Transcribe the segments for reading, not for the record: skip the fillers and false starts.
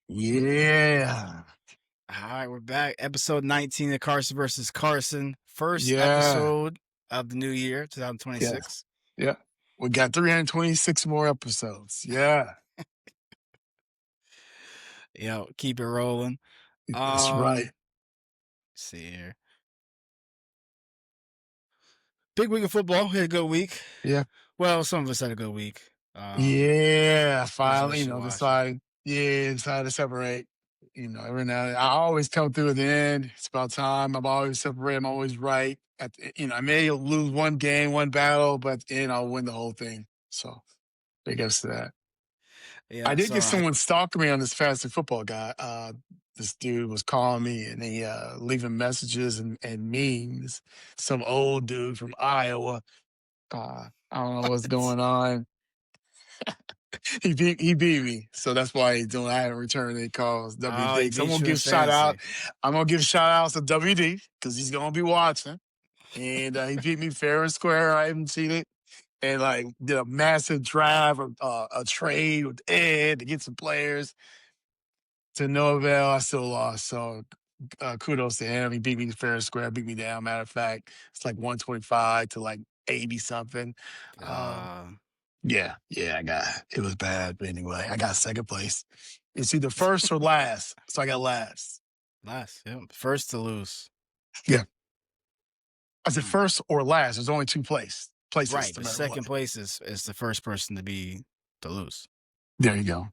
Yeah. All right, we're back. Episode 19 of Carson versus Carson. First Yeah. episode of the new year, Yeah. 2026. Yeah. We got 326 more episodes. Yeah. Keep it rolling. That's right. See here. Big week of football. We had a good week. Yeah. Well, some of us had a good week. Yeah. Most of Finally, us should watch it. decided to separate. Every now and then, I always come through at the end. It's about time. I'm always separate. I'm always right. I may lose one game, one battle, but at the end, I'll win the whole thing. So big ups to that. I Yeah, did get so someone stalking me on this fantasy football guy. This dude was calling me and he leaving messages and memes. Some old dude from Iowa. I don't know what's going on. He beat me, so that's why he's doing. I haven't returned any calls. he WD. So I'm beat gonna you in give shout out. fantasy. I'm gonna give shout outs to WD because he's gonna be watching. And he beat me fair and square. I haven't seen it. And like did a massive drive, a trade with Ed to get some players. To no avail. I still lost. So kudos to him. He beat me fair and square, beat me down. Matter of fact, it's like 125 to like 80 something. Um, Uh, yeah, it was bad. But anyway, I got second place. It's either first or last. So I got last. last. Yeah, first to lose. Yeah. I said Hmm. first or last. There's only two places, Right, no but matter what. second place is the first person to lose. There you go.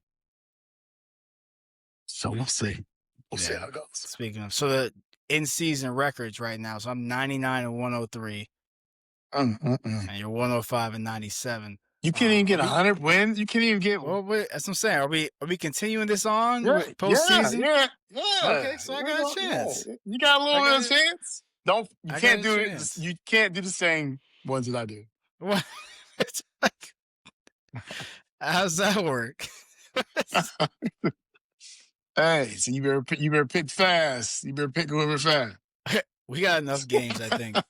So we'll see. We'll see Yeah. how it goes. Speaking of, so the in-season records right now. So I'm 99 and 103, and you're 105 and 97. You can't even Are get we? 100 wins. You can't even get. Well, that's what I'm saying. Are we continuing this on Yeah, with yeah, postseason? yeah, Okay, yeah. so I got a Yeah. chance. You got a I little bit got of it. chance. Don't you I got can't a do it. chance. You can't do the same ones that I do. What? It's like, how's that work? Hey, so you better pick fast. You better pick whoever fast. We got enough games, I think. All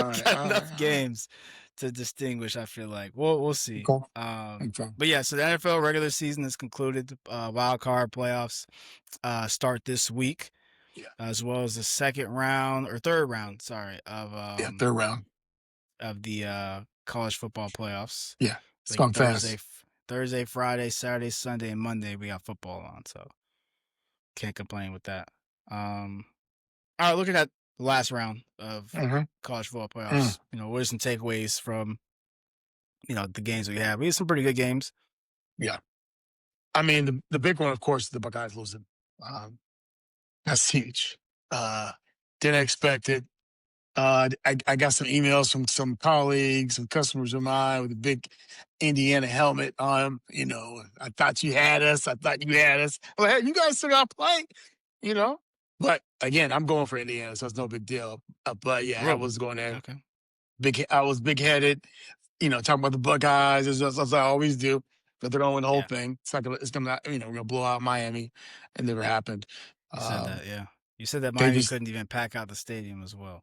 right, Got all right, enough games to distinguish. I feel like we'll see. all right. Okay. But yeah, so the NFL regular season is concluded. Wild card playoffs start this week, Yeah, as well as the third round, sorry, yeah. Third round. of the college football playoffs. Yeah, it's Like gone fast. Thursday, Friday, Saturday, Sunday, and Monday we got football on, so can't complain with that. All right, looking at the last round of Mm-hmm. college football playoffs, what are some takeaways from the games we have? We had some pretty good games. Yeah, I mean the big one, of course, is the Buckeyes losing. That's huge. Didn't expect it. I got some emails from some colleagues and customers of mine with a big Indiana helmet on. I thought you had us. I thought you had us. Well, hey, you guys still got to play. You know, but again, I'm going for Indiana, so it's no big deal. But yeah, I Really? was going there. Okay. I was big headed. Talking about the Buckeyes as I always do. But they're going to win the whole Yeah, thing. It's gonna, we're gonna blow out Miami. It never happened. you said Um, that. Yeah, you said that they Miami just couldn't even pack out the stadium as well.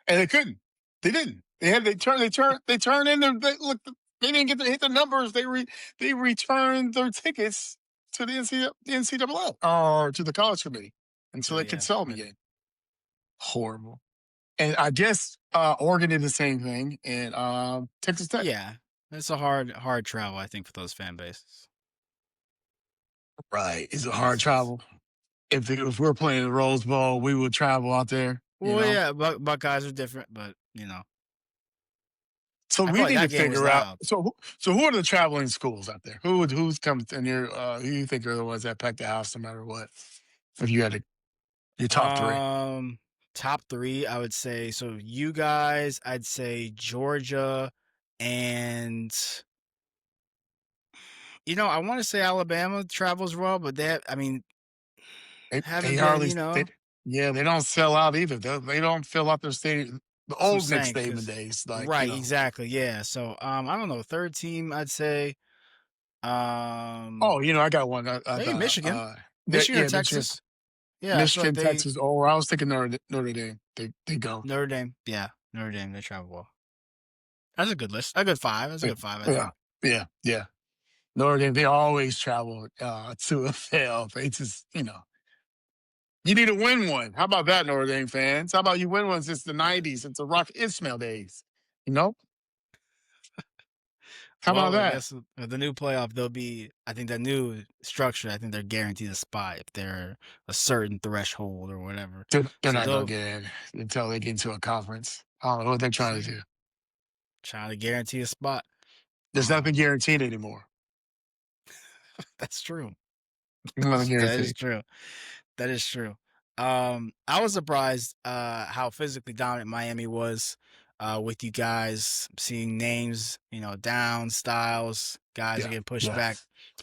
And they couldn't. They didn't. They turned in look. They didn't get to hit the numbers. They returned their tickets to the NCAA or to the college committee until So they could yeah, sell them again. Horrible. And I guess Oregon did the same thing, and Texas Tech. yeah, it's a hard travel, I think, for those fan bases. Right. It's a hard Makes sense. travel. If we're playing the Rose Bowl, we would travel out there. Well, yeah, Buckeyes are different, but So I we feel like need to that game was figure out. loud. So who are the traveling schools out there? Who's come in your? Who you think are the ones that pack the house no matter what? If you had your top three, Top three, I would say. So you guys, I'd say Georgia, and I want to say Alabama travels well, but they haven't been. hardly. They don't sell out either. They don't fill out their stadium. The That's what I'm old Nick saying. Saban days, Right, exactly, yeah. So I don't know. Third team, I'd say. Oh, I got one. Maybe Michigan, Yeah, Michigan or Michigan, Texas. Yeah, I feel like Texas. Oh, I was thinking Notre Dame. They go. Notre Dame. Yeah, Notre Dame. They travel well. That's a good list. A good five. That's a good five, I Yeah, think. yeah. Notre Dame, they always travel to a fail. They just, you need to win one. How about that, Notre Dame fans? How about you win one since the 90s, since the Rock Ismail days? You know? How about Well, I that? guess with the new playoff, they'll be. I think that new structure. I think they're guaranteed a spot if they're a certain threreshold or whatever. They're So not going they'll to get in until they get into a conference. I don't know what they're trying to see do. trying to guarantee a spot. There's nothing guaranteed anymore. That's true. Nothing That is guaranteed. true. That is true. I was surprised how physically dominant Miami was with you guys. Seeing names, down Styles, guys are Yeah. getting pushed Yeah. back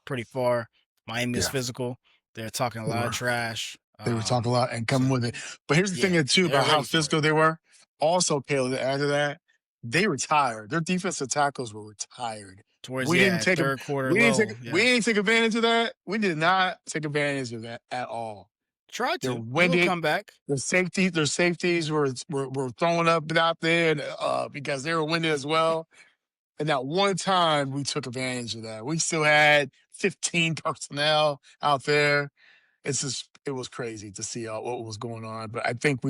pretty far. Miami is Yeah. physical. They're talking a They lot of were. trash. They were talking a lot and So coming with it. But here's the thing yeah, there, too, they're about how ready for it. physical they were. Also, Caleb, to add to that, they retired. Their defensive tackles were retired. Towards We didn't take a third quarter we didn't take low. we Yeah, didn't take advantage of that. We did not take advantage of that at all. try They're to. They'll winded. come back. Their safeties were throwing up out there because they were winded as well. And that one time we took advantage of that. We still had 15 personnel out there. It was crazy to see what was going on. But I think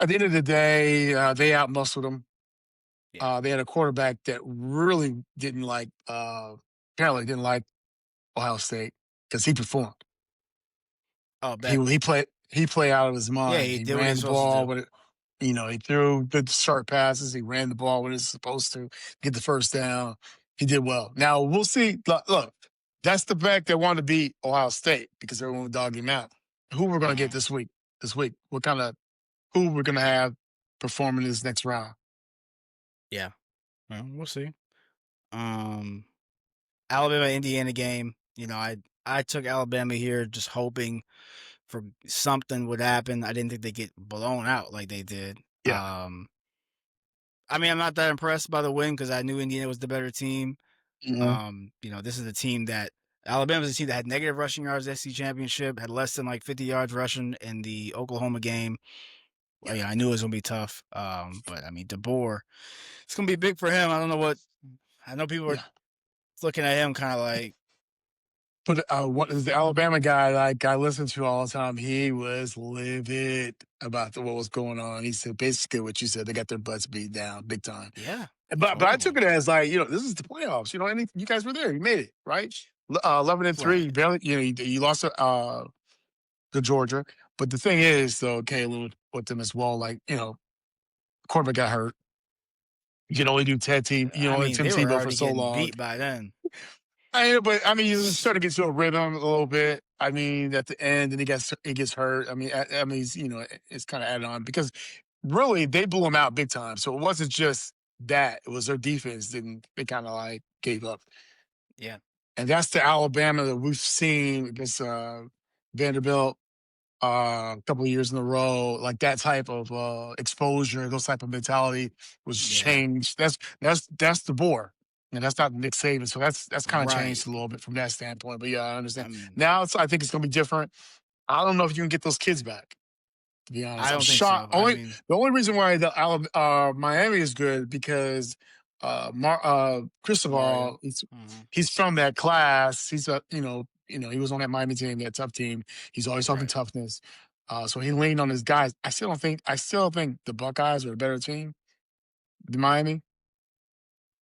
at the end of the day, they outmuscled them. Yeah. They had a quarterback that really apparently didn't like Ohio State because he performed. Oh, He bet. he played he played out of his Yeah, mind. he He did what ran he's the supposed to ball do. with it. He threw good short passes. He ran the ball when it's supposed to get the first down. He did well. Now we'll see. Look, that's the back that wanted to beat Ohio State because everyone would dog him out. Who we're going to get Mhm. this week? This week, who we're going to have performing this next round? Yeah. Well, we'll see. Um, Alabama Indiana game. I took Alabama here just hoping for something would happen. I didn't think they'd get blown out like they did. Yeah. I mean, I'm not that impressed by the win because I knew Indiana was the better team. Hmm. This is a team that Alabama's a team that had negative rushing yards SC championship, had less than like 50 yards rushing in the Oklahoma game. Well, Yeah. yeah, I knew it was gonna be tough. But I mean, DeBoer, it's gonna be big for him. I don't know what. I know people are Yeah. looking at him kind of like, But what is the Alabama guy like I listen to all the time? He was livid about what was going on. He said basically what you said. They got their butts beat down big time. yeah, But I took horrible, it as like this is the playoffs. And you guys were there. You made it right. 11-3. right? You barely. You lost to Georgia. But the thing is, though, Caleb with them as well. Like quarterback got hurt. You can only do Ted team. You can I only mean, Tim they were Tebow for already so getting long. beat by then. You start to get to a rhythm a little bit. I mean, at the end, and he gets hurt. It's kind of added on because really they blew him out big time. So it wasn't just that; it was their defense. Didn't they kind of like gave up? Yeah, And that's the Alabama that we've seen against Vanderbilt a couple of years in a row. Like that type of exposure, those type of mentality was yeah, changed. That's the bore. And that's not Nick Saban. So that's kind of right. changed a little bit from that standpoint. But yeah, I understand. Um, Now I think it's gonna be different. I don't know if you can get those kids back, to be honest. I I'm don't think shocked. so. I mean, The only reason why Miami is good because Mario. Cristobal, Mhm. he's from that class. He's he was on that Miami team, that tough team. He's always talking Right. toughness. So he leaned on his guys. I still think the Buckeyes are a better team than Miami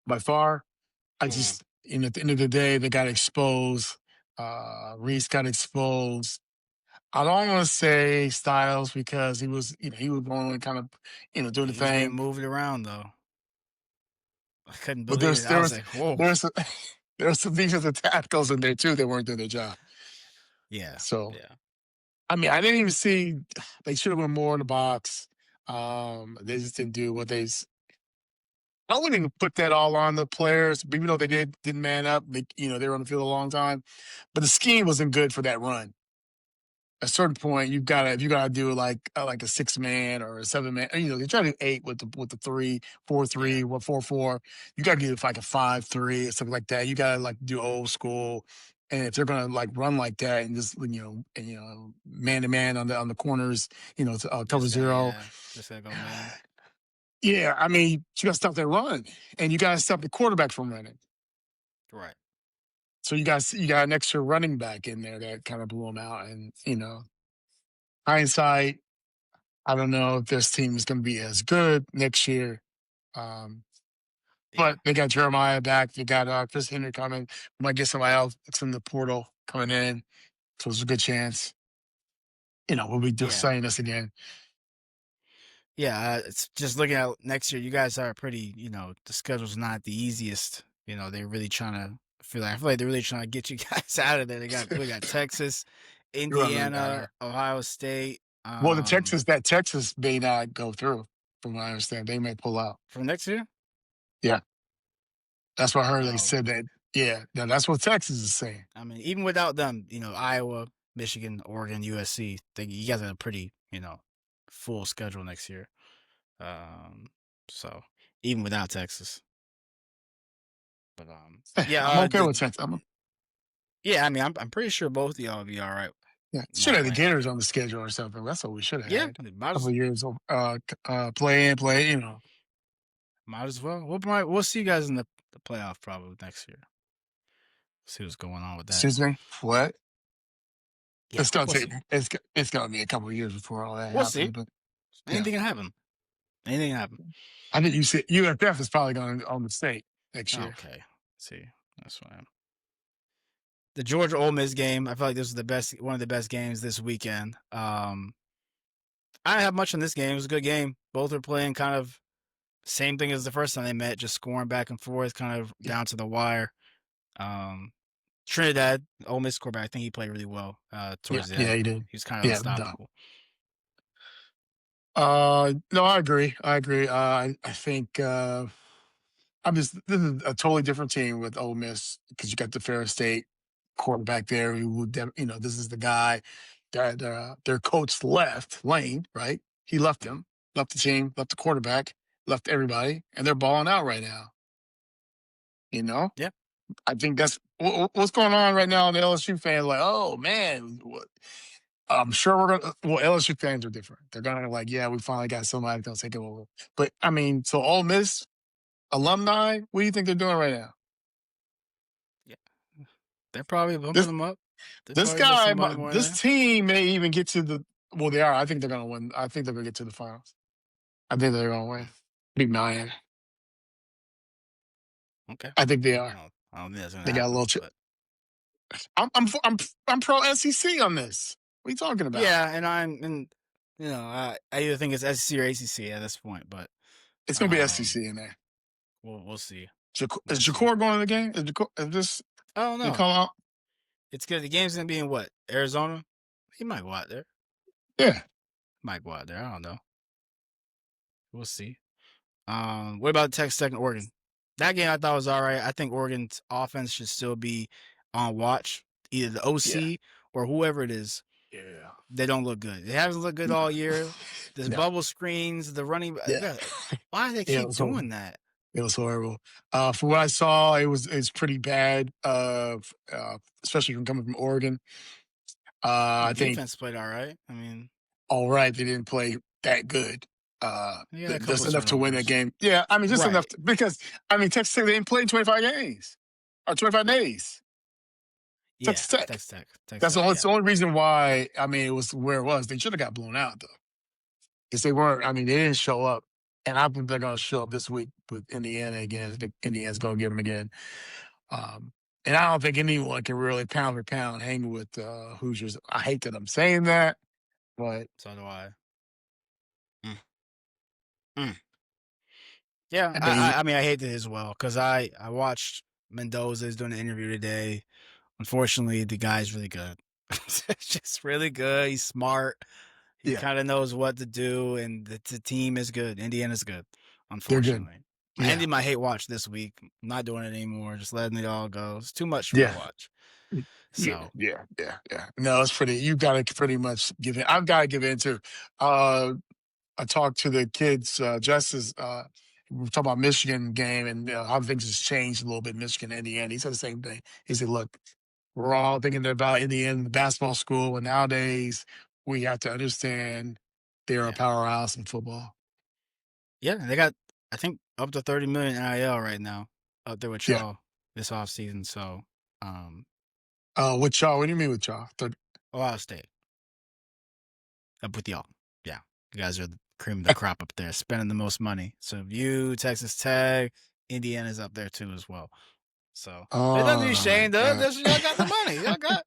by far. I Mhm. just at the end of the day they got exposed. Reese got exposed. I don't want to say Styles because he was going kind of doing the He was getting thing. moved around though. I couldn't But believe it. I was like, whoa. there's some, there's some defensive tackles in there too that weren't doing their job. Yeah, So yeah, I mean, I didn't even see they should have went more in the box. They just didn't do what I wouldn't even put that all on the players, even though they didn't man up. They were on the field a long time, but the scheme wasn't good for that run. At a certain point, you gotta do like a 6 man or a 7 man. They try to do 8 with the 3-4-3, yeah. 4-4. You gotta do like a 5-3 or something like that. You gotta like do old school. And if they're gonna like run like that and just man to man on the corners, to, cover zero. Just gonna go man. Yeah, I mean you gotta stop that run and you gotta stop the quarterback from running. Right. So you got an extra running back in there that kind of blew them out. And hindsight, I don't know if this team is going to be as good next year. Um, Yeah. but they got Jeremiah back. They got Chris Henry coming. Might get somebody else that's in the portal coming in. So there's a good chance. We'll be just Yeah. saying this again. Yeah. It's just looking at next year. You guys are pretty. The schedule's not the easiest. They're really trying to. I feel like they're really trying to get you guys out of there. We got Texas, You're right, really out of Indiana, there. Ohio State. Well, Texas may not go through, from what I understand. They may pull out. For next year. Yeah, that's what I heard. They Oh, said that. Yeah, that's what Texas is saying. I mean, even without them, Iowa, Michigan, Oregon, USC, you guys have a pretty, full schedule next year. Um, so even without Texas, but yeah, I'm okay with Texas. yeah, I mean, I'm pretty sure both of y'all will be all right Yeah, should not have the playing each Gators on other. the schedule or something. That's what we should have Yeah, had. might A couple as of years of play in, play. might as well. We'll see you guys in the playoff probably next year. See what's going on with that. Excuse me. What? Yeah, It's gonna we'll take. see. It's gonna be a couple of years before all that We'll happens. see. But yeah, Anything can happen. Anything can happen. I think you said UFF is probably going to own the state next year. Okay. See, that's fine. The Georgia Ole Miss game. I feel like this was one of the best games this weekend. I didn't have much on this game. It was a good game. Both are playing kind of same thing as the first time they met, just scoring back and forth, kind of Yeah, down to the wire. Um, Trinidad, Ole Miss quarterback, I think he played really well yeah, towards the yeah. end. He did. He was kind of Yeah, no. unstoppable. No, I agree. I agree. I think this is a totally different team with Ole Miss because you got the Ferris State quarterback there who would, this is the guy that their coach left, Lane, right? He left Mhm. him, left the team, left the quarterback, left everybody, and they're balling out right now. You know, Yeah, I think that's what's going on right now. The LSU fans like, oh man, what? I'm sure we're gonna. Well, LSU fans are different. They're gonna like, yeah, we finally got somebody that's gonna take it over. But I mean, so Ole Miss alumni, what do you think they're doing right now? yeah. They're probably bumping This them up. They're this probably investing guy, money more in this there. team may even get to the. Well, they are. I think they're gonna win. I think they're gonna get to the finals. I think they're gonna win. Beat Miami. Okay. I think they I are. don't, I don't think that's gonna They got a happen, little. but I'm pro SEC on this. What are you talking about? yeah, and I either think it's SEC or ACC at this point, but It's gonna be um, SEC in there. we'll see. Is We'll see. Jakor going to the game? Is this I don't they know. call out? It's good. The game's gonna be in what? Arizona? He might go out there. Yeah, Might go out there. I don't know. We'll see. What about Texas Tech and Oregon? That game I thought was all right. I think Oregon's offense should still be on watch. Either the yeah, OC or whoever it is. yeah. They don't look good. They haven't looked good all year. This No, bubble screens, the running. yeah, Why do they yeah. It keep was horrible. doing that? It was horrible. From what I saw, it's pretty bad. Especially from coming from Oregon. The I think defense played all right. I mean, all right, they didn't play that good. they had a couple Just of enough to win that turnovers. game. Yeah, I mean, just enough Right. because I mean Texas Tech they didn't play in 25 games or 25 days. Yeah. Texas Tech. Texas Tech. Texas Tech. It's Yeah. the only reason why. I mean, it was where it was. They should have got blown out though, because they weren't. I mean, they didn't show up, and I think they're going to show up this week with Indiana again. I think Indiana's going to get them again. Um, and I don't think anyone can really pound for pound hang with Hoosiers. I hate that I'm saying that, but So do I. Mm. Mm. Yeah. I I, mean, I I mean, I hate it as well because I watched Mendoza's doing an interview today. Unfortunately, the guy's really good. Just really good. He's smart. He yeah, kind of knows what to do, and the team is good. Indiana's good, they're good. unfortunately. I Yeah, ended my hate watch this week. I'm not doing it anymore. Just letting it all go. It's too much for me to yeah. watch. Yeah, So, yeah, yeah, yeah. No, it's pretty. You got to pretty much give in. I've got to give in too. Uh, I talked to the kids just as we were talking about Michigan game and how things has changed a little bit. Michigan, Indiana. He said the same thing. He said, "Look, we're all thinking about Indiana, the basketball school, and nowadays we have to understand they're a yeah. powerhouse in football." Yeah, they got, I think, up to 30 million NIL right now up there with Yeah, y'all. this offseason. So, um, With y'all, what do you mean with y'all? Ohio State up with y'all. Yeah, you guys are the cream of the crop up there, spending the most money. So you, Texas Tech, Indiana's up there too as well. So it doesn't mean Oh my Shane does. god, Y'all got the money.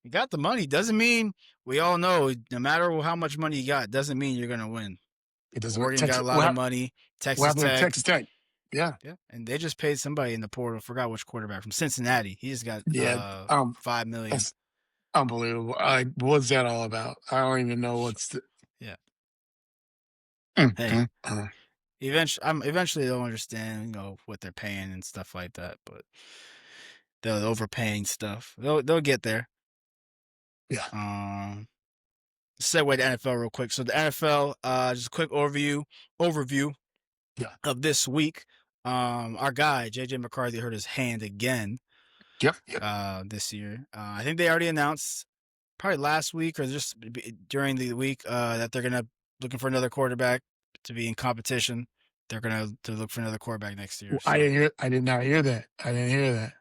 You got the money. Doesn't mean we all know. No matter how much money you got, doesn't mean you're gonna win. it doesn't. Oregon got Texas. a lot of money. What Texas happened with Tech. Texas Tech? Yeah, Yeah, and they just paid somebody in the portal. Forgot which quarterback from Cincinnati. He just got yeah. 5 million. That's unbelievable. What's that all about? I don't even know what's the. Yeah. Mm, Hey, mm, mm. eventually they'll understand, what they're paying and stuff like that. But the overpaying stuff, they'll get there. Yeah, Um, segue to NFL real quick. So the NFL, just a quick overview yeah, of this week. Our guy JJ McCarthy hurt his hand again. yep, yep. This year. I think they already announced probably last week or just during the week that they're gonna looking for another quarterback to be in competition. They're gonna to look for another quarterback next year. I So didn't hear. I did not hear that. I didn't hear that.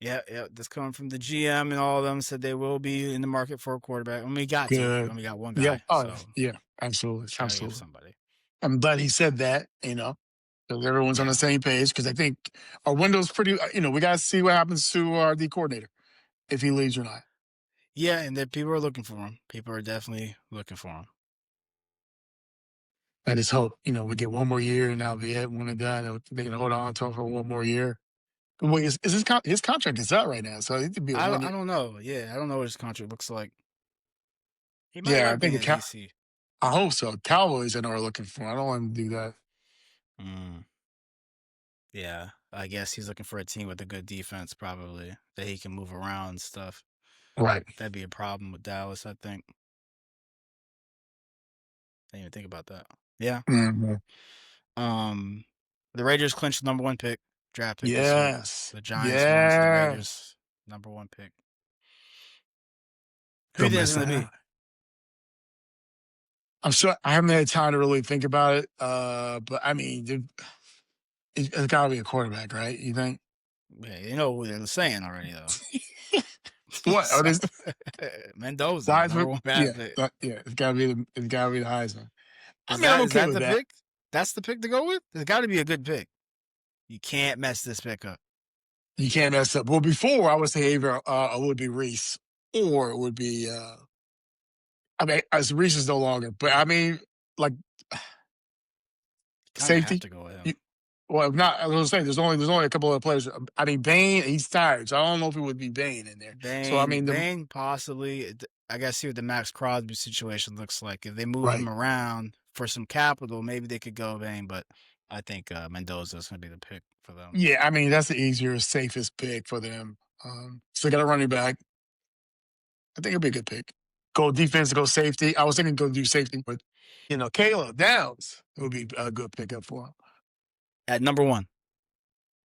yeah, that's coming from the GM and all of them said they will be in the market for a quarterback. And we got to. We Good. only got one Yeah. guy, Oh, so yeah. Absolutely. just gotta get Absolutely. somebody. I'm glad he said that. Because everyone's on the Yeah, same page. Because I think our window's pretty. We got to see what happens to our D coordinator if he leaves or not. yeah, and then people are looking for him. People are definitely looking for him. I just hope we get one more year and that'll be it. One and done. They can hold on to him for one more year. Wait, is his contract is out right now? So it could be a I 1 year. I don't know. Yeah, I don't know what his contract looks like. He might Yeah, I like think being in DC. I hope so. Cowboys, I know are looking for him. I don't want him to do that. Mm. Yeah, I guess he's looking for a team with a good defense, probably that he can move around and stuff. Right. That'd be a problem with Dallas, I think. Didn't even think about that. Yeah. Hmm. Um, the Raiders clinched the number one draft pick this week. Yes. The Giants won, so the Yes. Raiders number one pick. Who do you Don't think it's mess gonna that up. be? I'm sure I haven't had time to really think about it. But I mean, it's got to be a quarterback, right? You think? Yeah, you know who they're saying already though. What? Oh, So, this Mendoza, number Heisman? one Yeah, draft pick. yeah. It's got to be the Heisman. I Is mean, I'm that is okay that with the that. pick? That's the pick to go with. There's got to be a good pick. You can't mess this pick up. You can't mess up. Well, before I would say either it would be Reese or it would be. I mean, as Reese is no longer, but I mean, like Kind of have safety. to go with You, him. well, if not, I was saying there's only a couple of players. I mean, Bain, he's tired, so I don't know if it would be Bain in there. So I mean, Bain possibly. I gotta see what the Max Crosby situation looks like. If they move him right. around for some capital, maybe they could go Bain. But I think Mendoza is gonna be the pick for them. Yeah, I mean that's the easier, safest pick for them. So they got a running back. I think it'll be a good pick. Go defense, go safety. I was thinking go do safety, but Caleb Downs would be a good pickup for him. At number one.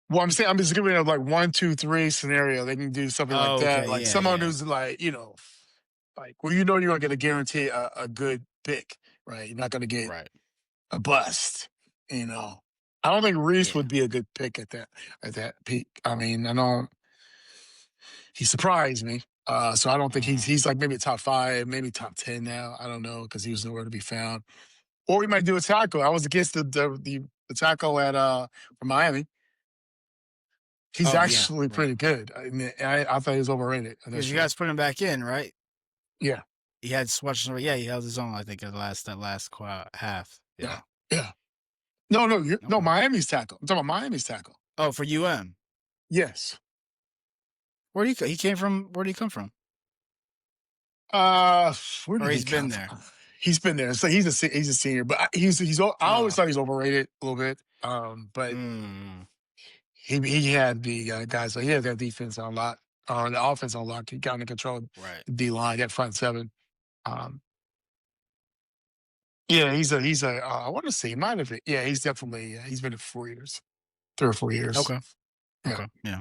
Well, I'm just giving it like 1, 2, 3 scenario. They can do something like Oh, that. okay, Like yeah, someone yeah, who's like you're going to get a guarantee a good pick, right? You're not going to get right, a bust. You know, I don't think Reese yeah. would be a good pick at that peak. I mean, I know he surprised me. So I don't think he's Uh, he's like maybe top 5, maybe top 10 now. I don't know because he was nowhere to be found. Or we might do a tackle. I was against the tackle at from Miami. He's oh yeah, actually right. pretty good. I thought he was overrated Because you initially. guys put him back in, right? Yeah, He had swatches. Yeah, he held his own. I think at that last half. yeah, Yeah. yeah. No, no, no. Okay. Miami's tackle. I'm talking about Miami's tackle. Oh, for UM. Yes. Where did he came from? Where did he come from? Uh, where Or did he he's come been there. from? He's been there. So he's a senior, but I always Oh. thought he's overrated a little bit. But Mm, he had the guys. So he had that defense on lock, or the offense on lock. He kind of controlled right. the D line, that front seven. Um, yeah, he's a. I want to say he might have. Yeah, he's definitely. He's been there for 4 years, 3 or 4 years. Okay. Yeah, Okay. Yeah.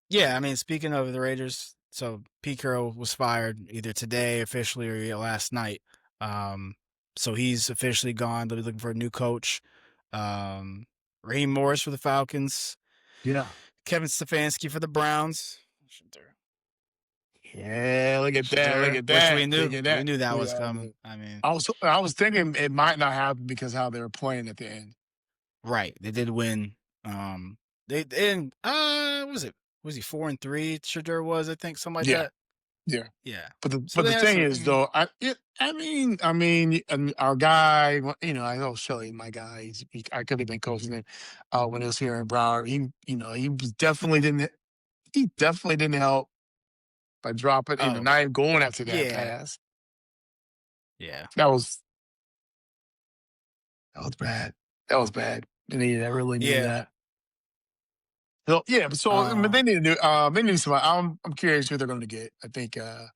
Yeah, I mean, speaking of the Raiders, so Pete Carroll was fired either today officially or last night. Um, so he's officially gone. They'll be looking for a new coach. Um, Raheem Morris for the Falcons. yeah. Kevin Stefanski for the Browns. Yeah, look at that. Look Shedeur, at which that. Look at we that. knew that was Yeah, coming. I mean, I was thinking it might not happen because how they were playing at the end. right? They did win. They didn't. What was it? Was he 4-3? Shedeur was, I think, something like Yeah, that. yeah. Yeah. So But the they had thing some. is though, and our guy, I know Shelly, my guy, I could have been coaching him when he was here in Broward. He definitely didn't help by dropping, Oh, not even going after that yeah, pass. yeah. That was that was bad. That was bad. They really needed Yeah. that. So yeah, but Uh, they need somebody. I'm curious who they're going to get. I think to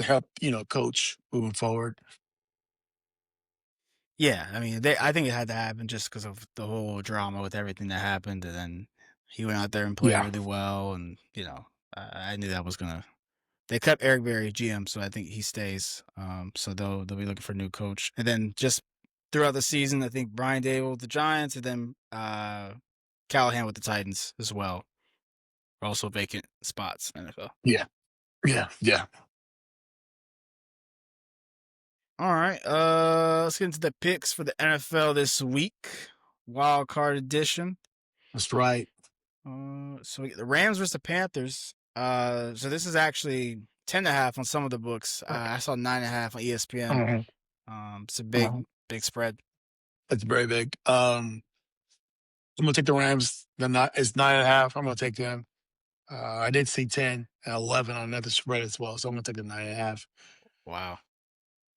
help coach moving forward. yeah. I mean, I think it had to happen just because of the whole drama with everything that happened, and then he went out there and played Yeah, really well, and I knew that was gonna. They kept Eric Berry GM, so I think he stays. So they'll be looking for a new coach, and then just throughout the season, I think Brian Dable with the Giants, and then Callahan with the Titans as well are also vacant spots in the NFL. yeah, yeah. All right, let's get into the picks for the NFL this week. Wild card edition. That's right. So we get the Rams versus the Panthers. So this is actually 10.5 on some of the books. I saw 9.5 on ESPN. Mhm, It's a mhm. big spread. That's very big. I'm gonna take the Rams. It's 9.5. I'm gonna take them. I did see 10 and 11 on another spread as well, so I'm gonna take the 9.5. Wow,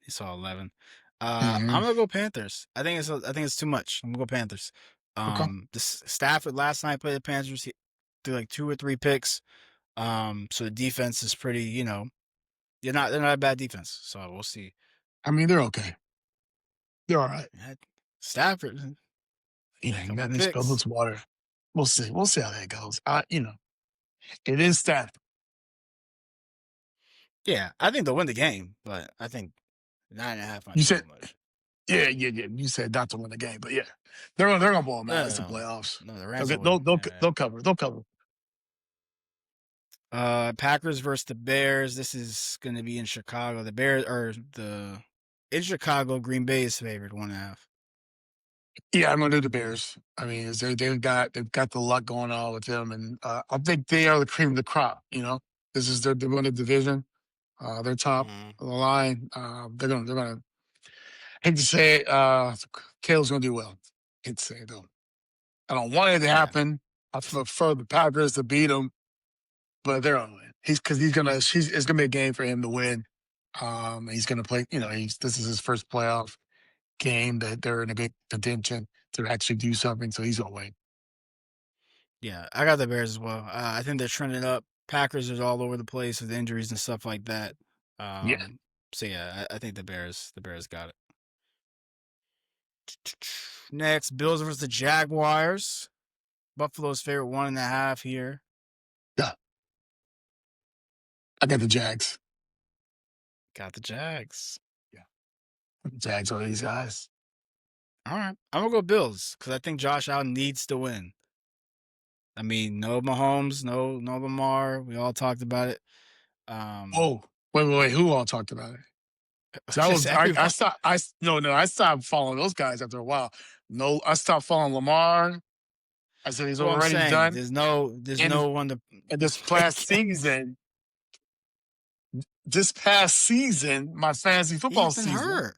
he saw 11. Mm-hmm. I'm gonna go Panthers. I think it's too much. I'm gonna go Panthers. Okay. Stafford last night played the Panthers. He threw like 2 or 3 picks. So the defense is pretty. They're not a bad defense. So we'll see. I mean, they're okay. They're all right. Stafford, a You couple got this spilled picks. this water. We'll see. We'll see how that goes. It is Stafford. Yeah, I think they'll win the game, but I think 9.5 might You be a said, little much. yeah. You said not to win the game, but yeah, they're gonna blow them out. It's the No, playoffs. no, the They'll Rams will get win. Yeah. they'll cover. They'll cover. Packers versus the Bears. This is going to be in Chicago. The Bears or the in Chicago. Green Bay is favored 1.5. Yeah, I'm gonna do the Bears. I mean, they've got the luck going on with them, and I think they are the cream of the crop. This is they're winning the division. They're top Mm, of the line. They're gonna. Hate to say it, Kale's gonna do well. Hate to say it though. I don't want it to yeah, happen. I prefer the Packers to beat them, but they're gonna win. It's gonna be a game for him to win. He's gonna play. This is his first playoff game that they're in a good contention to actually do something. So he's gonna win. yeah. I got the Bears as well. I think they're trending up. Packers is all over the place with injuries and stuff like that. Yeah, So yeah, I think the Bears got it. Next, Bills versus the Jaguars. Buffalo's favorite 1.5 here. yeah. I got the Jags. Got the Jags. Yeah, the Jags are these guys. All right. I'm going to go Bills because I think Josh Allen needs to win. I mean, no Mahomes, no Lamar. We all talked about it. Um, Oh, wait. Who all talked about it? So just I everyone. stopped. No. I stopped following those guys after a while. No, I stopped following Lamar. I said he's Well, I'm already saying done. there's And no one to and this play past against. season, my fantasy football He's been season. hurt.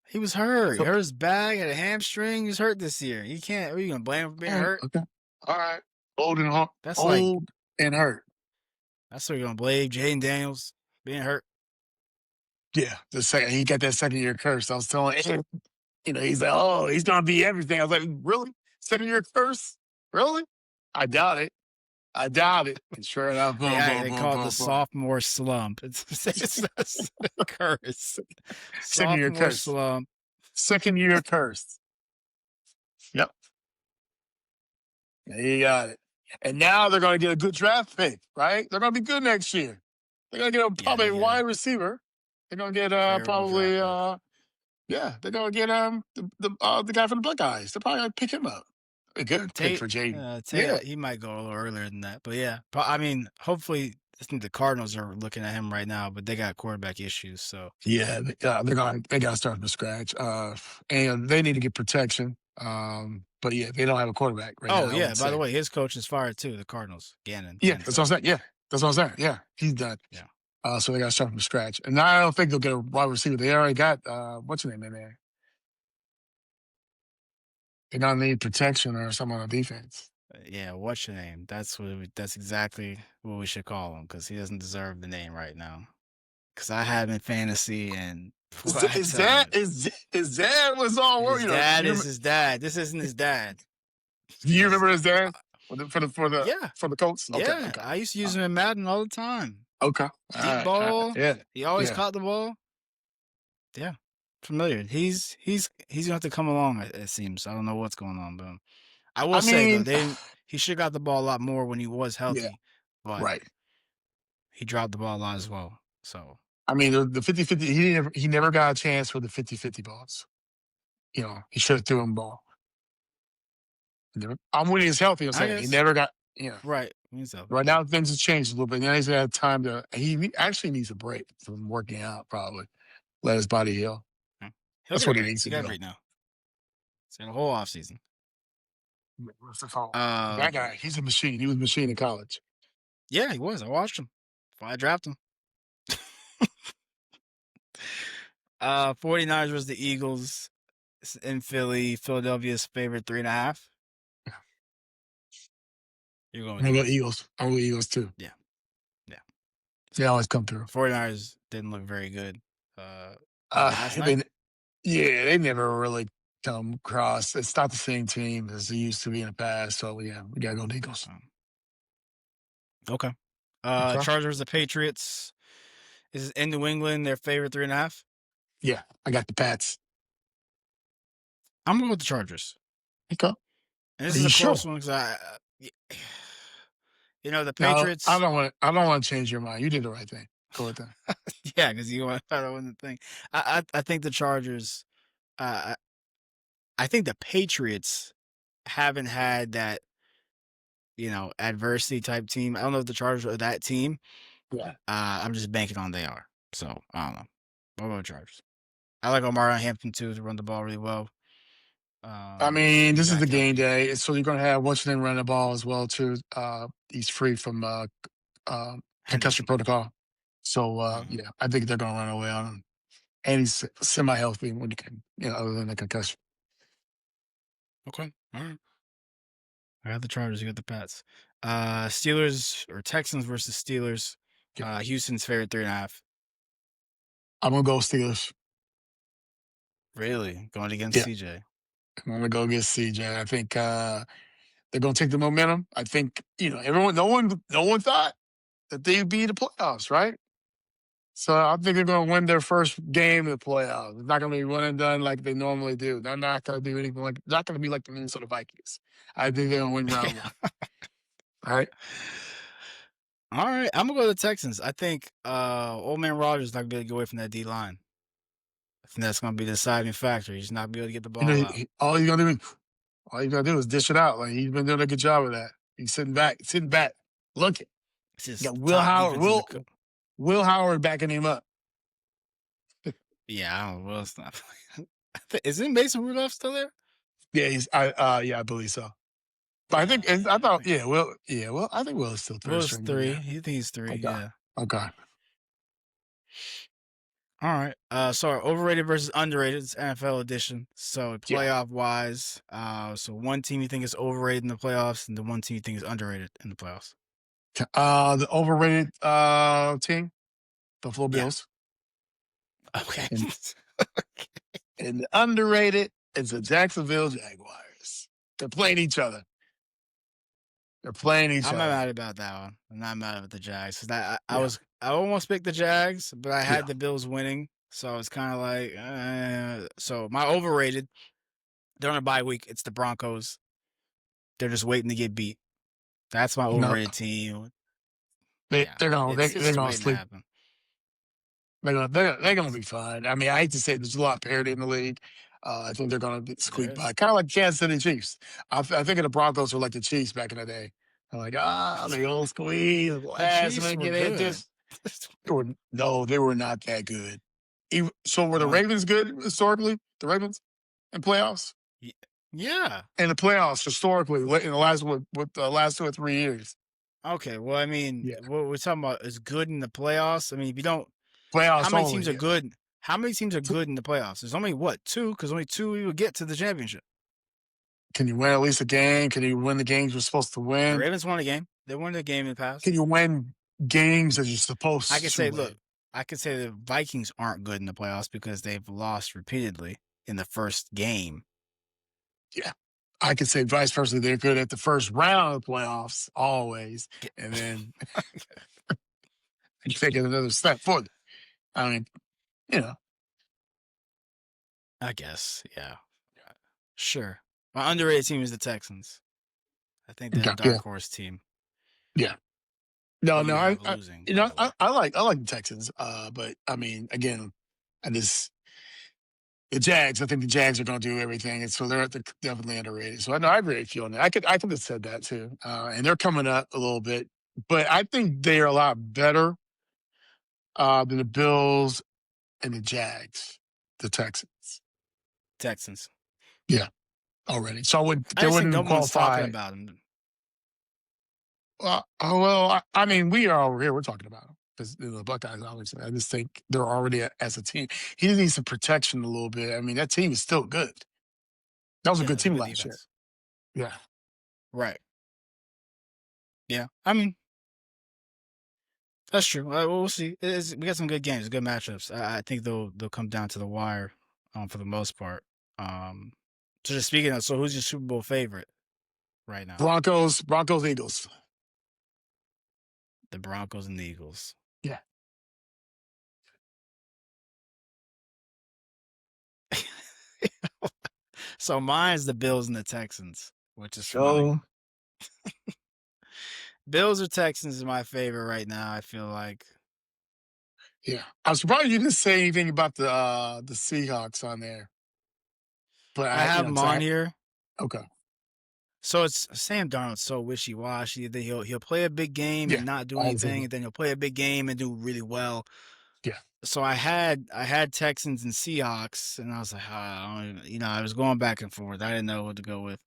He was hurt. He So, hurt his back, had a hamstring. He was hurt this year. You can't. Are you gonna blame him for being hurt? okay, all right, That's like old and hurt. that's what you're gonna blame Jaden Daniels being hurt. Yeah, the second he got that second year curse. I was telling him, he's like, oh, he's gonna be everything. I was like, really? Second year curse? Really? I doubt it. I doubt it. And sure enough, boom, boom, They boom, call it the boom, boom. sophomore slump. It's a curse. Second year Sophomore curse. slump. Second year curse. Yep. You got it. And now they're going to get a good draft pick, right? They're going to be good next year. They're going to get Yeah, probably they a get a wide receiver. They're going to get favorable probably draft pick. yeah. They're going to get the guy from the Buckeyes. They're probably going to pick him up. a good pick Tate, for Jaden. Tate, Yeah, he might go a little earlier than that, but yeah. I mean, hopefully, I think the Cardinals are looking at him right now, but they got quarterback issues. So, yeah, they got to start from scratch, and they need to get protection. But yeah, they don't have a quarterback right oh now. I yeah. would By the say, way, his coach is fired too. The Cardinals, yeah, Gannon that's what I'm said. saying. Yeah, that's what I'm saying. Yeah, he's done. Yeah. So they got to start from scratch, and I don't think they'll get a wide receiver. They already got what's your name in there. They're gonna need protection or someone on defense. Yeah, what's your name? That's exactly what we should call him because he doesn't deserve the name right now. Because I have him in fantasy, and boy, I Is tell that you, is that was all his you know? dad is his dad. This isn't his dad. Do you His, remember his dad uh, yeah, for the Colts? Okay, yeah. okay, I used to use uh, him in Madden all the time. okay. Deep ball. Yeah, He always yeah. caught the ball. Yeah, familiar. He's gonna have to come along. It seems. I don't know what's going on, but I will I say though, mean, they didn't. He should got the ball a lot more when he was yeah, healthy, but right. he dropped the ball a lot as well. So I mean, the 50-50, he never got a chance for the 50-50 balls. You know, he should have threw him the ball. I'm when he's healthy. I'm I saying he guess never got. You know, right. Means so. right now things have changed a little bit. Now he's had time to. He actually needs a break from working out. Probably let his body heal. Yeah. He'll That's get a what he break. needs He to got a do. break now. It's in a whole off season. What's the call? That Um, guy, he's a machine. He was a machine in college. yeah, he was. I watched him. Before I drafted him. 49ers was the Eagles in Philly. Philadelphia's favorite 3.5. You're going with I'm the going Eagles. Eagles. I'm going Eagles too. Yeah. Yeah. They So always come through. 49ers didn't look very good last Uh, night. they, yeah, they never really come across. It's not the same team as they used to be in the past. So yeah, we gotta go with Eagles. Okay. Okay. Chargers, the Patriots. Is in New England their favorite 3.5? Yeah, I got the Pats. I'm going with the Chargers. Okay. And this Are is you a close sure? one because the No, I Patriots. don't want. I don't want to change your mind. You did the right thing. Go with that. Yeah, because you want I don't want the thing. I think the Chargers. Uh, I think the Patriots haven't had that adversity type team. I don't know if the Chargers are that team. Yeah. I'm just banking on they are. So I don't know. I'll go with Chargers. I like Omar Hampton too to run the ball really well. I mean, You this is got the game Gallup. day, so you're gonna have what's name run the ball as well too. He's free from concussion Henderson. protocol, so Mhm. yeah, I think they're gonna run away on him. And he's semi healthy when you can, other than the concussion. Okay. All right. I got the Chargers. You got the Pats. Steelers or Texans versus Steelers. Yeah. Houston's favorite 3.5. I'm gonna go Steelers. Really going against Yeah, CJ. I'm gonna go against CJ. I think they're gonna take the momentum. I think everyone, no one thought that they'd be in the playoffs, right? So I think they're gonna win their first game in the playoffs. It's not gonna be one and done like they normally do. They're not gonna do anything like. Not gonna be like the Minnesota Vikings. I think they're gonna win round one. All right. All right, I'm gonna go to the Texans. I think old man Rogers not gonna be able to get away from that D line. I think that's gonna be the deciding factor. He's not gonna be able to get the ball out. All you gotta do is dish it out. Like he's been doing a good job of that. He's sitting back, looking. It's You got just Will top Howard, defense in the. Will Howard backing him up. Yeah, I don't know. Well, it's not. Isn't Mason Rudolph still there? Yeah, I believe so. But I Yeah, think I I thought, think I think Will is still third Will's string right 3. now. He thinks he's 3. Okay, Yeah. okay, All right. So overrated versus underrated. It's NFL edition. So yeah. playoff wise, so one team you think is overrated in the playoffs, and the one team you think is underrated in the playoffs. The overrated team, Buffalo Yeah. Bills, Okay. and and the underrated is the Jacksonville Jaguars. They're playing each other. They're playing each I'm not other. mad about that one. I'm not mad at the Jags because Yeah, I almost picked the Jags, but I yeah. had the Bills winning, so it's kind of like so my overrated. They're on a bye week. It's the Broncos. They're just waiting to get beat. That's my No, overrated team. they Yeah, they're gonna it's they're just gonna waiting to sleep. happen. They're gonna be fine. I mean, I hate to say there's a lot of parity in the league. I think they're going to There squeak by, is. kind of like Kansas City Chiefs. I think of the Broncos were like the Chiefs back in the day. They're like, they gonna squeeze, The last Chiefs minute were get hit good. this. No, they were not that good. So were the One. Ravens good historically? The Ravens in playoffs? Yeah. In the playoffs historically, in the last with the last 2 or 3 years. Okay. Well, I mean, Yeah, what we're talking about is good in the playoffs. I mean, if you don't, how playoffs many only. teams are Yeah. good? How many teams are good in the playoffs? There's only what, two? Because only two will get to the championship. Can you win at least a game? Can you win the games you're supposed to The win? Ravens won a game. They won the game in the past. Can you win games that you're I could supposed to say, look, win? I could say the Vikings aren't good in the playoffs because they've lost repeatedly in the first game. Yeah. I could say vice versa. They're good at the first round of the playoffs always, and then you take it another step further. I mean, you know, I guess, yeah. Sure. My underrated team is the Texans. I think they're a yeah, yeah, dark horse team. yeah. No, Who no, you have losing, you by know, the way. I like the Texans, but I mean, again, I just the Jags. I think the Jags are going to do everything, and so they're definitely underrated. So I know I agree with you on that. I could have said that too, and they're coming up a little bit, but I think they are a lot better than the Bills and the Jags, the Texans. Texans. Yeah, already. So I they just think no wouldn't one's talking qualify. about them. I mean, we are over here. We're talking about them because the Buckeyes. Obviously, I just think they're already as a team. He needs some protection a little bit. I mean, that team is still good. That was a Yeah, good there's a team good last year. defense. Yeah. Right. Yeah. I mean, that's true. We'll see. We got some good games, good matchups. I think they'll come down to the wire, for the most part. So just speaking of, so who's your Super Bowl favorite right now? Broncos, Eagles. The Broncos and the Eagles. Yeah. So mine's the Bills and the Texans, which is funny. So Bills or Texans is my favorite right now. I feel like yeah, I'm surprised you didn't say anything about the Seahawks on there. But I have them on here. okay. So it's Sam Darnold's so wishy washy. He'll play a big game Yeah, and not do I was anything, thinking. and then he'll play a big game and do really well. Yeah, So I had Texans and Seahawks, and I was like, I was going back and forth. I didn't know what to go with.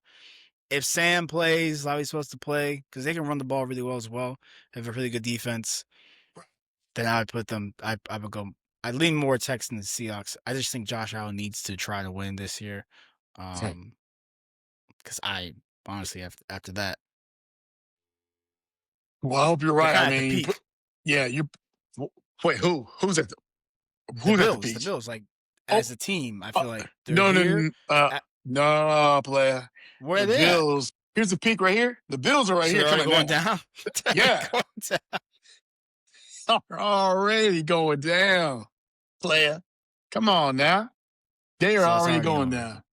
If Sam plays how he's supposed to play, because they can run the ball really well as well, have a really good defense, then I would put them. I would go. I lean more Texans than Seahawks. I just think Josh Allen needs to try to win this year, right. because I honestly after that Well, I hope you're they're right. I kind of at the mean, peak. yeah, you. Wait, who's at The who's at the Bills, beach? like Oh, as a team, I uh, feel like they're no, no, here. At, no, player. where The are they at? Bills. Here's the peak right here. The Bills are right So here they're already coming going down. down. They're Yeah, going down. they're already going down, player. Come on now. They are So it's already already going over. down.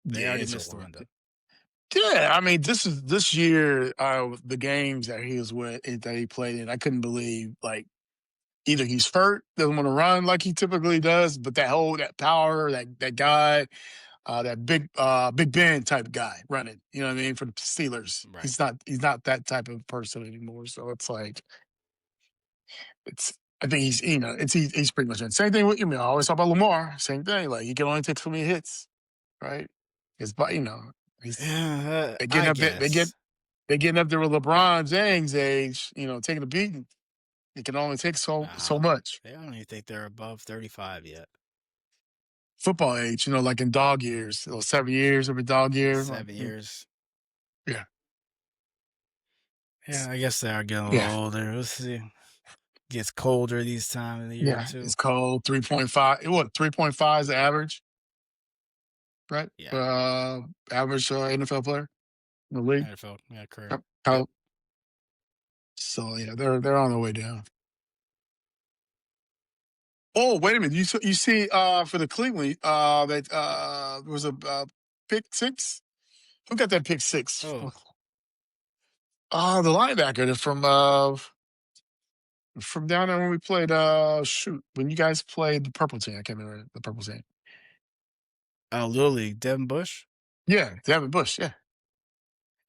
They Yeah, already it's missed the over. window. Yeah, I mean, this year, the games that he was with that he played in, I couldn't believe like either he's hurt, doesn't want to run like he typically does, but that power, that guy, that Big Ben type guy running, you know what I mean, for the Steelers. Right. He's not that type of person anymore. So it's like it's I think he's pretty much in. Same thing with I always talk about Lamar. Same thing. Like he can only take so many hits, right? But he's Yeah, they getting I up there. guess. They're getting up there with LeBron James' age. Taking a beating. It can only take so Nah, much. I don't even think they're above 35 yet. Football age, like in dog years, 7 years of a dog year. Like, 7 years. yeah, Yeah, I guess they are getting a little yeah, older. We'll see. Gets colder these time of the year yeah. too. It's cold. 3.5. What 3.5 is the average, right? Yeah, Average NFL player in the league. NFL. Yeah, career. Yep. Yep. So yeah, they're on their way down. Oh, wait a minute. You see for the Cleveland that there was a pick six. Who got that pick six? Oh, The linebacker from down there when we played when you guys played the purple team. I can't remember the purple team. Oh, Little League, Devin Bush? Yeah, Devin Bush. Yeah,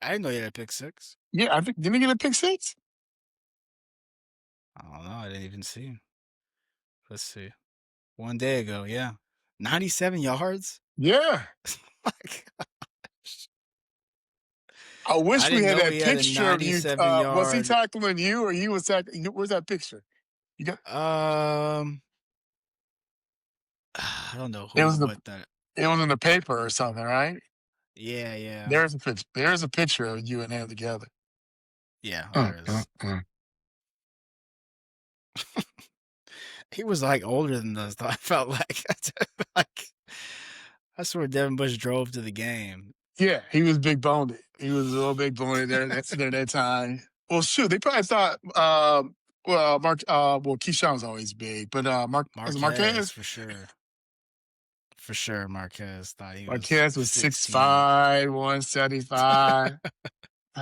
I didn't know he had a pick six. yeah. I think didn't he get a pick six? I don't know. I didn't even see him. Let's see. 1 day ago, yeah. 97 yards? Yeah. My gosh. I I wish we didn't had know that he had a picture of you. 97 Was he yard. tackling you or you was tackling? Where's that picture? You got Um, I don't know it who, was the what that. it was in the paper or something, right? Yeah, yeah. There's a picture. There's a picture of you and him together. Yeah, Mm, there mm, is. mm. He was like older than us, though. I felt like, like I swear Devin Bush drove to the game. Yeah, he was big boned. He was a little big boned there. That's there that time. Well, shoot, they probably thought. Mark. Well, Keyshawn's always big, but Mark was it Marquez, Marquez? for sure. For sure, Marquez thought he was Marquez was 16. 6'5", 175.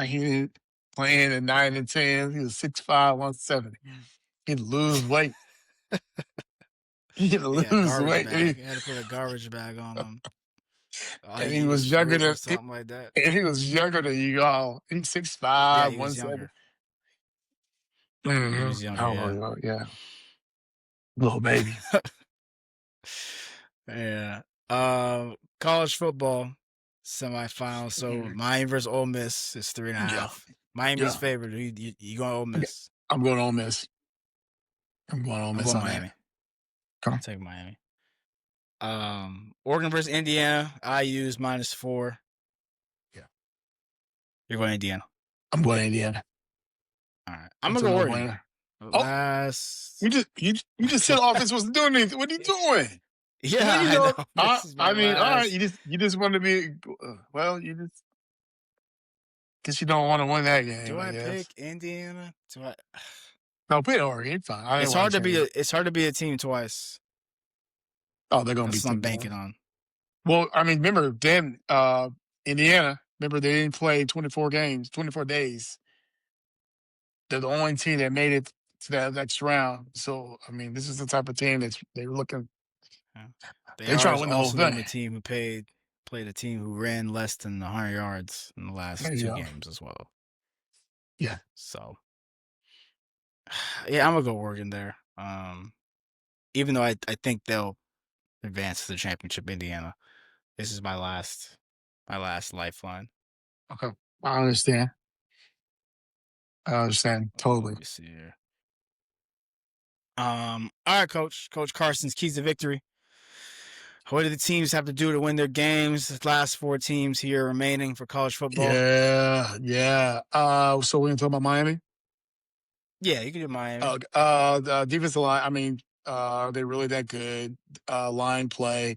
He didn't playing at 9 and 10. He was 6'5", 170. He'd lose weight. He'd Yeah, lose garbage weight. bag. He had to put a garbage bag on him. All he And he eat was is younger fruit or than something like that. and he was younger than you all. He's Yeah, 6'5", he was 170. younger. He was Mm-hmm. younger, yeah. Oh yeah. Little baby. Yeah. College football semifinal. So Mhm. Miami versus Ole Miss is three and a Yeah. half. Miami's Yeah. favorite. You going Ole Okay. Miss? I'm going Ole Miss. I'm going Ole I'm Miss going on that. Miami. Come. Take Miami. Oregon versus Indiana. I use -4. Yeah. You're going Indiana. I'm going Indiana. All right. I'm That's gonna a go no Oregon. brainer. Oh, Last. you just said offense wasn't doing anything. What are you doing? Yeah, Well, I know. I This is my I mean, all right. last. You just want to be. Well, you just guess you don't want to win that game. Do I I guess. pick Indiana? Do I? No, pick Oregon. Fine. I didn't want to change it. It's hard to be a team twice. Oh, they're gonna That's beat what I'm them banking boys. on. Well, I mean, remember then Indiana. Remember they didn't play 24 games, 24 days. They're the only team that made it to that next round. So I mean, this is the type of team that they're looking. Yeah. They They're are trying to win the whole also the thing. only team who played a team who ran less than 100 yards in the There last you two go. games as well. Yeah. So, yeah, I'm gonna go Oregon there. Even though I think they'll advance to the championship, Indiana. This is my last lifeline. Okay. I understand. I understand Let totally. me see here. All right, Coach Carson's keys to victory. What do the teams have to do to win their games? The last four teams here remaining for college football. Yeah, yeah. So we're gonna talk about Miami. Yeah, you can do Miami. The defensive line. I mean, they're really that good. Line play.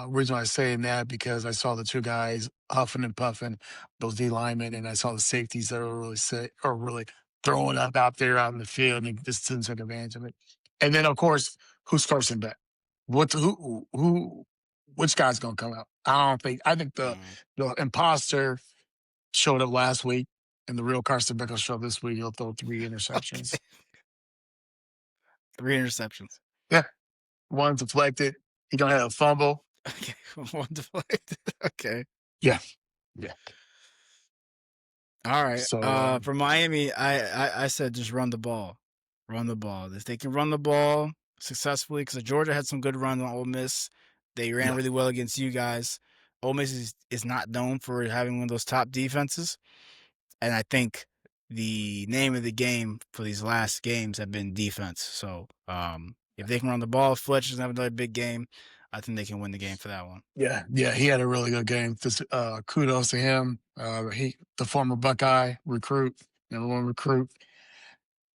Reason why I'm saying that because I saw the two guys huffing and puffing, those D linemen, and I saw the safeties that were really sick or really throwing up out there out in the field, and they just didn't take advantage of it. And then, of course, who's Carson back? Which guy's gonna come out? I don't think. I think Mm. the imposter showed up last week, and the real Carson Beck will show up this week. He'll throw 3 interceptions. Okay. 3 interceptions. Yeah, one deflected. He gonna have a fumble. Okay. One deflected. Okay. Yeah, yeah. All right. So For Miami, I said just run the ball. Run the ball. If they can run the ball successfully, because Georgia had some good runs on Ole Miss. They ran yeah, really well against you guys. Ole Miss is not known for having one of those top defenses. And I think the name of the game for these last games have been defense. So if they can run the ball, Fletcher doesn't have another big game. I think they can win the game for that one. yeah, yeah. He had a really good game. Kudos to him. The former Buckeye recruit, number one recruit.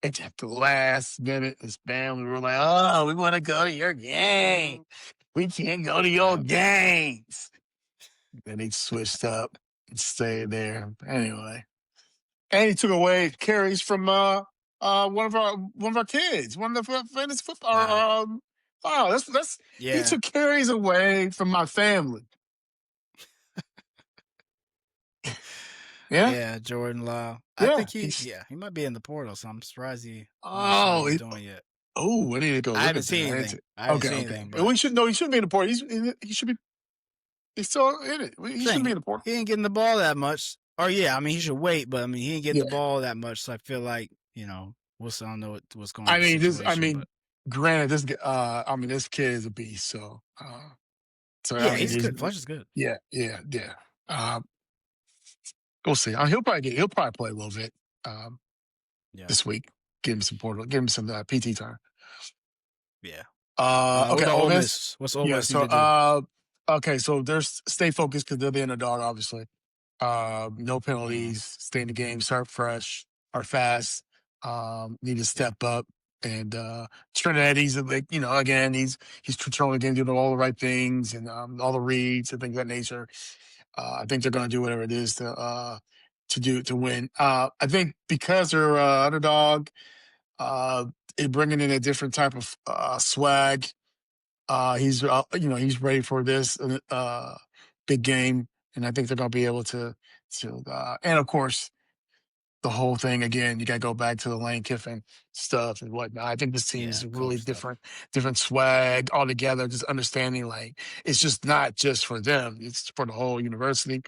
It's at the last minute, this band, we were like, oh, we want to go to your game. We can't go to your Yeah. games. Then he switched up and stayed there. Anyway. And he took away carries from one of our kids, one of the fantasy Wow. football. Wow, that's he Yeah. took carries away from my family. Yeah, Yeah, Jordan Love. I yeah. think he might be in the portal, so I'm surprised I'm not sure how Oh, he's doing yet. I need to go I look haven't at seen that. anything. I haven't Okay, seen okay. anything, And but we should know he shouldn't be in the port. He should be. He's still in it. He shouldn't be Saying in the portal. he ain't getting the ball that much. Or yeah, I mean he should wait, but I mean he ain't getting Yeah. the ball that much. So I feel like I don't know what's going on I with the mean, situation, but granted, I mean, this kid is a beast. So I yeah, mean, he's good. Fletch is good. yeah. Um, we'll see. He'll probably play a little bit um, Yeah, this week. Give him some PT time. yeah. What Okay, about Ole Ole Miss. Miss? What's Ole Yeah. Miss need to do? Okay, so there's stay focused because they're the underdog, obviously. No Mhm. penalties, stay in the game, start fresh, are fast, need to Yeah, step up. And Trinidad, he's like, again, he's controlling the game, doing all the right things and all the reads and things of that nature. I think they're going to do whatever it is to win. I think because they're underdog, uh, bringing in a different type of swag. He's ready for this big game, and I think they're going to be able to. And of course, the whole thing again. You got to go back to the Lane Kiffin stuff and whatnot. I think this team yeah, is really coach stuff. different swag altogether. Just understanding like it's just not just for them; it's for the whole university.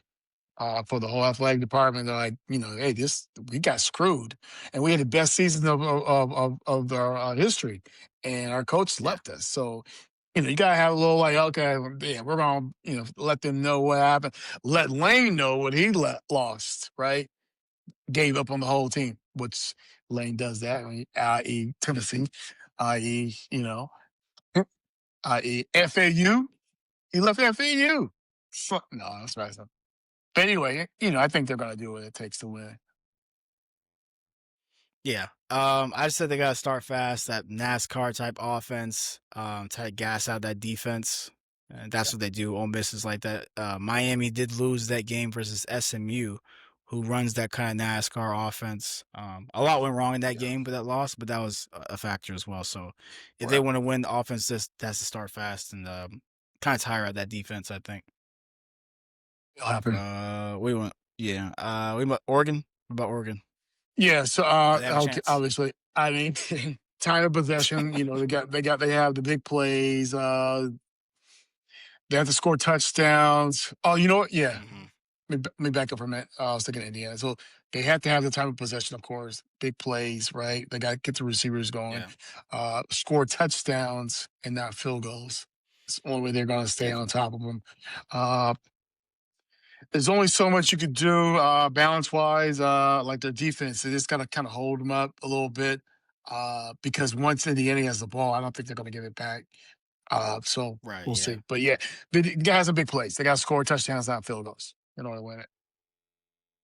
For the whole athletic department, they're like, hey, this we got screwed, and we had the best season of our history, and our coach Yeah, left us. So, you gotta have a little like, okay, yeah, we're gonna, let them know what happened. Let Lane know what he lost, right? Gave up on the whole team, which Lane does that, i.e. Tennessee, i.e. i.e. FAU. He left FAU. No, that's right. But anyway, I think they're gonna do what it takes to win. yeah. I just said they gotta start fast. That NASCAR type offense, try to gas out that defense. And that's what they do. Ole Miss is like that. Miami did lose that game versus SMU, who runs that kind of NASCAR offense. A lot went wrong in that Yeah, game with that loss, but that was a factor as well. So if they right. want to win, the offense just has to start fast and kind of tire out that defense, I think. It'll happen. We went, yeah. We went Oregon. What about Oregon? Yeah. So Do they have a okay, chance? obviously, I mean, time of possession. They have the big plays. They have to score touchdowns. Oh, you know what? Yeah. Hmm. Let me back up for a minute. I was thinking Indiana. So they have to have the time of possession, of course. Big plays, right? They got to get the receivers going, Yeah. score touchdowns and not field goals. It's the only way they're going to stay Yeah. on top of them. Uh, there's only so much you could do balance wise, like their defense. They just got to kind of hold them up a little bit because once Indiana has the ball, I don't think they're going to give it back. So Right. we'll Yeah. see. But yeah, the guys are big plays. They got to score touchdowns, not field goals in order to win it.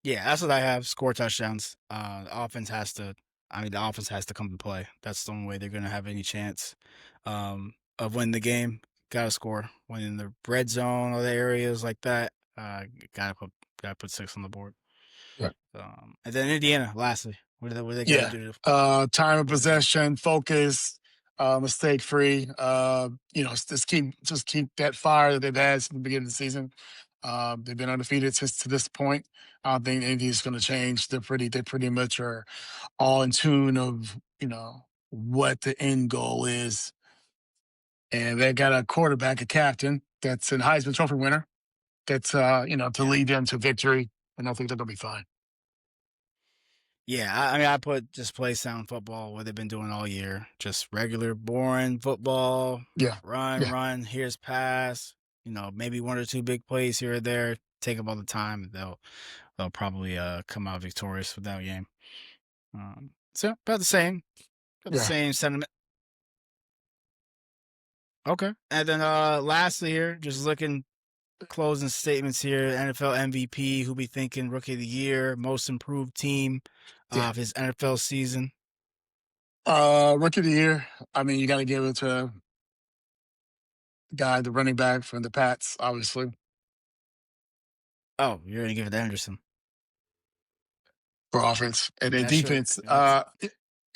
Yeah. That's what I have. Score touchdowns. The offense has to. I mean, the offense has to come to play. That's the only way they're going to have any chance of winning the game. Got to score. When in the red zone, other areas like that, gotta put six on the board. Yeah. And then Indiana, lastly, what do they got to Yeah. do? Time of What do they do? possession, focus, mistake free. Just keep that fire that they've had since the beginning of the season. They've been undefeated since to this point. I don't think anything's going to change. They pretty much are all in tune of what the end goal is, and they got a quarterback, a captain that's a Heisman Trophy winner. That's to Yeah. lead them to victory, and I think they're going to be fine. Yeah, I mean, I put just play sound football, what they've been doing all year. Just regular, boring football. Yeah, Run, yeah, run. Here's pass. Maybe one or two big plays here or there. Take up all the time. They'll probably come out victorious with that game. So about the same, yeah, sentiment. Okay, and then lastly here, just looking closing statements here. NFL MVP, who be thinking rookie of the year, most improved team yeah. of his NFL season. Rookie of the year. I mean, you got to give it to the guy, the running back from the Pats, obviously Oh, you're gonna give it to Anderson. for offense, and then Yeah, sure. defense. Yeah.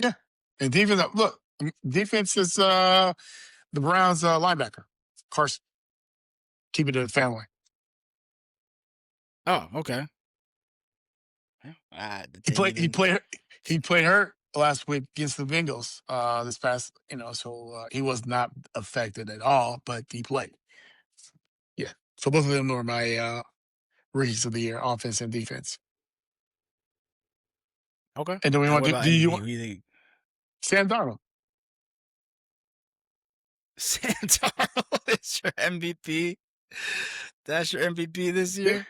Yeah, and defense. Look, defense is the Browns linebacker, Carson. Keep it in the family. Oh, okay. Yeah. He Didn't played. He even. played. He played hurt last week against the Bengals. This past, so he was not affected at all, but he played. Yeah. So both of them were my rookies of the year, offense and defense. Okay. And then we And want what to about do you MVP? want Who do you think? Sam Darnold? Santaro is your MVP. That's your MVP this They, year.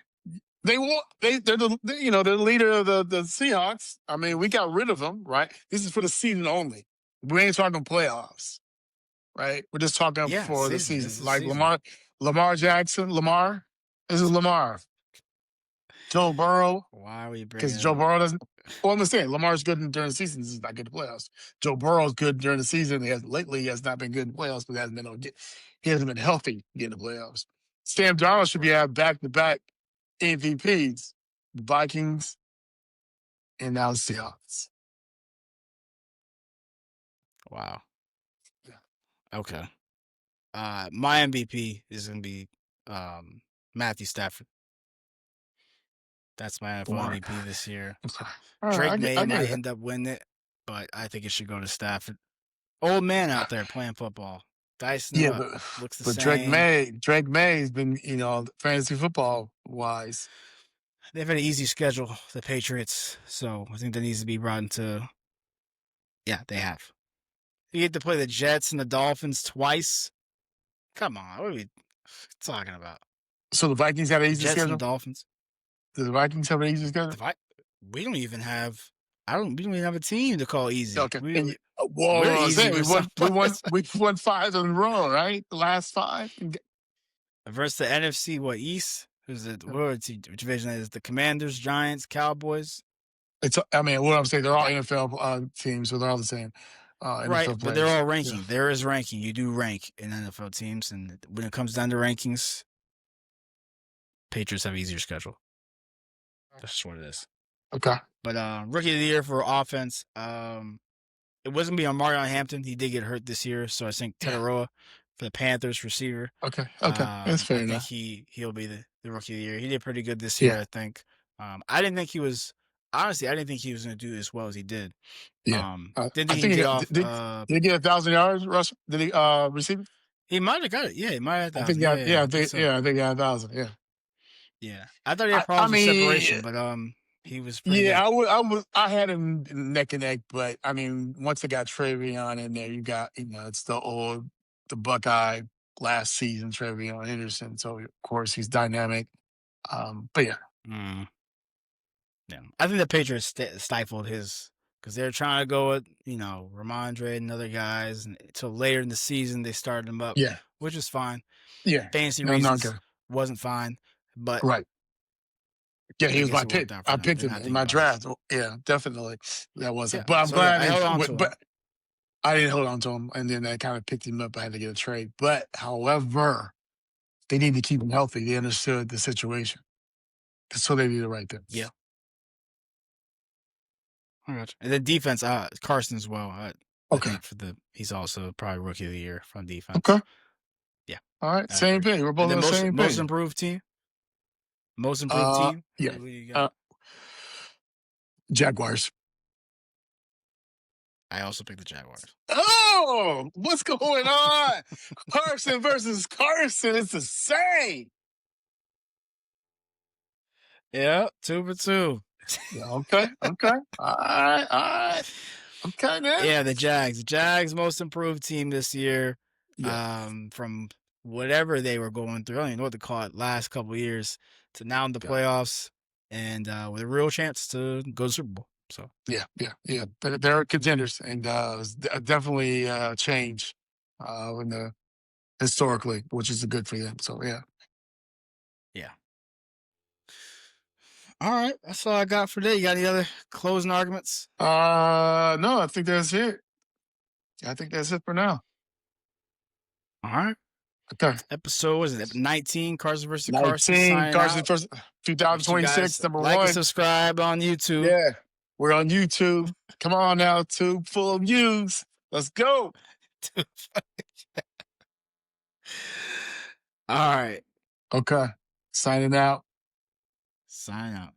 they want they're the leader of the Seahawks. I mean, we got rid of them, right? This is for the season only. We ain't talking playoffs, right? We're just talking Yeah, for the season. This season. is Like season. Lamar Jackson, Lamar. This is Lamar. Joe Burrow, Why are we bringing because Joe up? Burrow doesn't. Well, I'm saying Lamar's good during the season. This is not good in the playoffs. Joe Burrow's good during the season. He has not been good in the playoffs, but he hasn't been healthy in the playoffs. Sam Darnold should be Right. have back-to-back MVPs. The Vikings and now the Seahawks. Wow. Yeah. Okay. My MVP is gonna be Matthew Stafford. That's my NFL Or, MVP this year. all right, Drake May I get might it. end up winning it, but I think it should go to Stafford. Old man out there playing football, dicing it Yeah, up. Looks the but same. Drake May has been fantasy football wise. They've had an easy schedule, the Patriots, so I think that needs to be brought into. Yeah, they have. You get to play the Jets and the Dolphins twice. Come on, what are we talking about? So the Vikings got an easy Jets and the schedule. Dolphins. Do the Vikings have an easy schedule? The Vi- we don't even have. I don't. We don't even have a team to call easy. Okay. We Well, we're I was easy saying with some players. we won five in a row, right? The last five. Versus the NFC, what East? Who's it? Which division is the Commanders, Giants, Cowboys? I mean, what I'm saying, they're all That NFL teams, so they're all the same right, NFL but they're players. all Yeah. ranking. There is ranking. You do rank in NFL teams, and when it comes down to rankings, Patriots have easier schedule. That's just what it is. Okay. But rookie of the year for offense, it wasn't be on Marion Hampton. He did get hurt this year, so I think Yeah. Tetaroa for the Panthers receiver. Okay. That's fair I think enough. he'll be the rookie of the year. He did pretty good this year, Yeah. I think. I didn't think he was honestly. I didn't think he was going to do as well as he did. Yeah. Didn't I think he could think get off. did he get 1,000 yards, Russell? Did he receive it? He might have got it. Yeah, he might have I think 1,000. Yeah, I think so. I think he got 1,000. Yeah. Yeah, I thought he had I problems with mean, separation, but he was pretty yeah, good. I had him neck and neck, but I mean, once they got Travion in there, you got it's the Buckeye last season Travion Henderson, so of course he's dynamic. But yeah, Mm, yeah, I think the Patriots stifled his because they're trying to go with Ramondre and other guys, and until later in the season they started him up, yeah, which is fine. yeah. Fantasy No, not reasons good. wasn't fine, but Right. Yeah, he I was guess my it pick. worked out for I them. picked They're him not in thinking my about it. draft. Yeah, definitely. That wasn't. Yeah, But I'm so yeah, glad I held on to him. but I didn't hold on to him, and then I kind of picked him up. I had to get a trade. But however, they need to keep him healthy. They understood the situation, so they did the right thing. Yeah, I got you. And then defense, Carson as well. I Okay. think he's also probably rookie of the year from Okay. defense. Yeah, All right. I Same agree. page. We're both And on then the same most page. improved team. Most improved team. Yeah. Who you got? Uh, Jaguars. I also picked the Jaguars. Oh, what's going on? Carson versus Carson. It's the same. Yeah, 2 for 2. Yeah. Okay. Okay. All right. All right. Okay, man. Yeah, the Jags. The Jags most improved team this year. Yeah. From whatever they were going through. I don't even know what to call it last couple of years to now in the Yeah. playoffs and with a real chance to go to Super Bowl. So Yeah. Yeah. Yeah. They're contenders, and it's definitely change in the historically, which is good for them. So yeah. yeah. All right, that's all I got for today. You got any other closing arguments? No, I think that's it. I think that's it for now. All right. Okay. Episode was it 19? Carson versus Carson 19, signing Carson out. first, Make sure you 2026, guys number like and one. subscribe on YouTube. Yeah. We're on YouTube. Come on now, tube full of views. Let's go. All right. Okay. Signing out. Sign out.